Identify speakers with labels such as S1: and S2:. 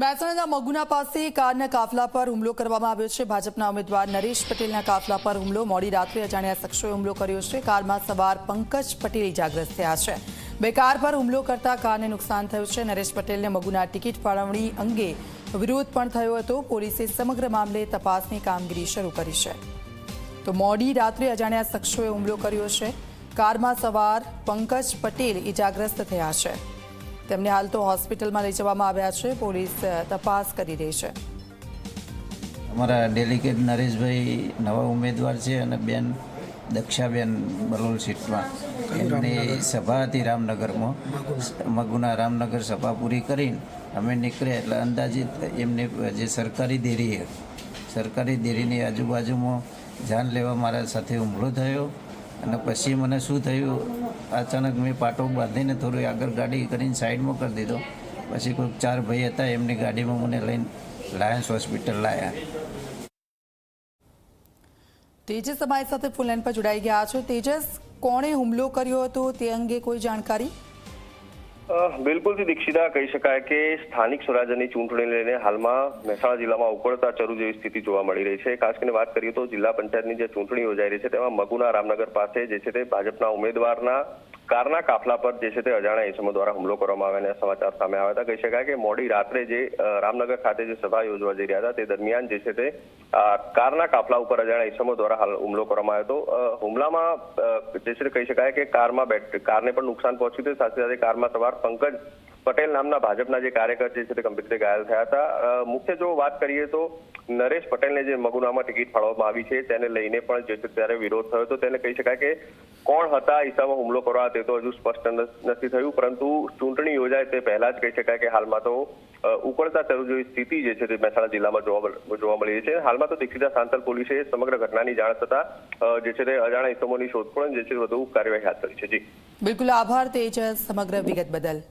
S1: મહેસાણાના મગુના પાસે કારના કાફલા પર હુમલો કરવામાં આવ્યો છે। ભાજપના ઉમેદવાર નરેશ પટેલના કાફલા પર હુમલો। મોડી રાત્રે અજાણ્યા શખ્સોએ હુમલો કર્યો છે। કારમાં સવાર પંકજ પટેલ ઇજાગ્રસ્ત થયા છે। બે કાર પર હુમલો કરતા કારને નુકસાન થયું છે। નરેશ પટેલને મગુના ટિકિટ ફાળવણી અંગે વિરોધ પણ થયો હતો। પોલીસે સમગ્ર મામલે તપાસની કામગીરી શરૂ કરી છે। તો મોડી રાત્રે અજાણ્યા શખ્સોએ હુમલો કર્યો છે। કારમાં સવાર પંકજ પટેલ ઇજાગ્રસ્ત થયા છે। તેમને હાલ તો હોસ્પિટલમાં લઈ જવામાં આવ્યા છે। પોલીસ તપાસ કરી રહી છે।
S2: અમારા ડેલિગેટ નરેશભાઈ નવા ઉમેદવાર છે અને બેન દક્ષાબેન બલોલ સીટમાં એમની સભા હતી રામનગરમાં। મગુના રામનગર સભા પૂરી કરીને અમે નીકળ્યા એટલે અંદાજિત એમની જે સરકારી દેરીની આજુબાજુમાં જાન લેવા મારા સાથે હુમલો થયો। અને પછી મને શું થયું, અચાનક મેં પાટો બાંધીને થોડી આગળ ગાડી કરીને સાઈડમાં કરી દીધો। પછી કોઈક 4 ભાઈ હતા, એમની ગાડીમાં મને લઈને લાયન્સ હોસ્પિટલ લાવ્યા।
S1: તેજસ અમારી સાથે ફૂલ લાઈન પર જોડાઈ ગયા છે। તેજસ, કોણે હુમલો કર્યો હતો તે અંગે કોઈ જાણકારી?
S3: બિલકુલથી દીક્ષિતા, કહી શકાય કે સ્થાનિક સ્વરાજ્યની ચૂંટણી લઈને હાલમાં મહેસાણા જિલ્લામાં ઉકળતા ચરુ જેવી સ્થિતિ જોવા મળી રહી છે। ખાસ કરીને વાત કરીએ તો જિલ્લા પંચાયતની જે ચૂંટણી યોજાઈ રહી છે તેમાં મગુના રામનગર પાસે જે છે તે ભાજપના ઉમેદવારના કારના કાફલા પર જે છે તે અજાણ્યા ઇસમો દ્વારા હુમલો કરવામાં આવ્યાના સમાચાર સામે આવ્યા હતા। કહી શકાય કે મોડી રાત્રે જે રામનગર ખાતે જે સભા યોજવા જઈ રહ્યા હતા તે દરમિયાન જે છે તે કારના કાફલા ઉપર અજાણ્યા ઇસમો દ્વારા હાલ હુમલો કરવામાં આવ્યો હતો। હુમલામાં જે છે કહી શકાય કે કારને પણ નુકસાન પહોંચ્યું હતું। સાથે સાથે કારમાં સવાર પંકજ પટેલ નામના ભાજપના જે કાર્યકર જે છે તે ગંભીર રીતે ઘાયલ થયા હતા। મુખ્ય જો વાત કરીએ તો નરેશ પટેલને જે મગુનામાં ટિકિટ ફાળવવામાં આવી છે તેને લઈને પણ જે છે ત્યારે વિરોધ થયો હતો। તેને કહી શકાય કે કોણ હતા ઈસામાં હુમલો કરવા તે તો હજુ સ્પષ્ટ નથી થયું, પરંતુ ચૂંટણી યોજાય તે પહેલા જ કહી શકાય કે હાલમાં તો ઉકળતા ચરુ જેવી સ્થિતિ જે છે તે મહેસાણા જિલ્લામાં જોવા મળી રહી છે। હાલમાં તો દીક્ષિતા સાંતલ પોલીસે સમગ્ર ઘટનાની જાણ થતા જે છે તે અજાણ્યા ઇસમોની શોધખોળ જે છે વધુ કાર્યવાહી હાથ ધરી છે। જી
S1: બિલકુલ, આભાર તેજસ સમગ્ર વિગત બદલ।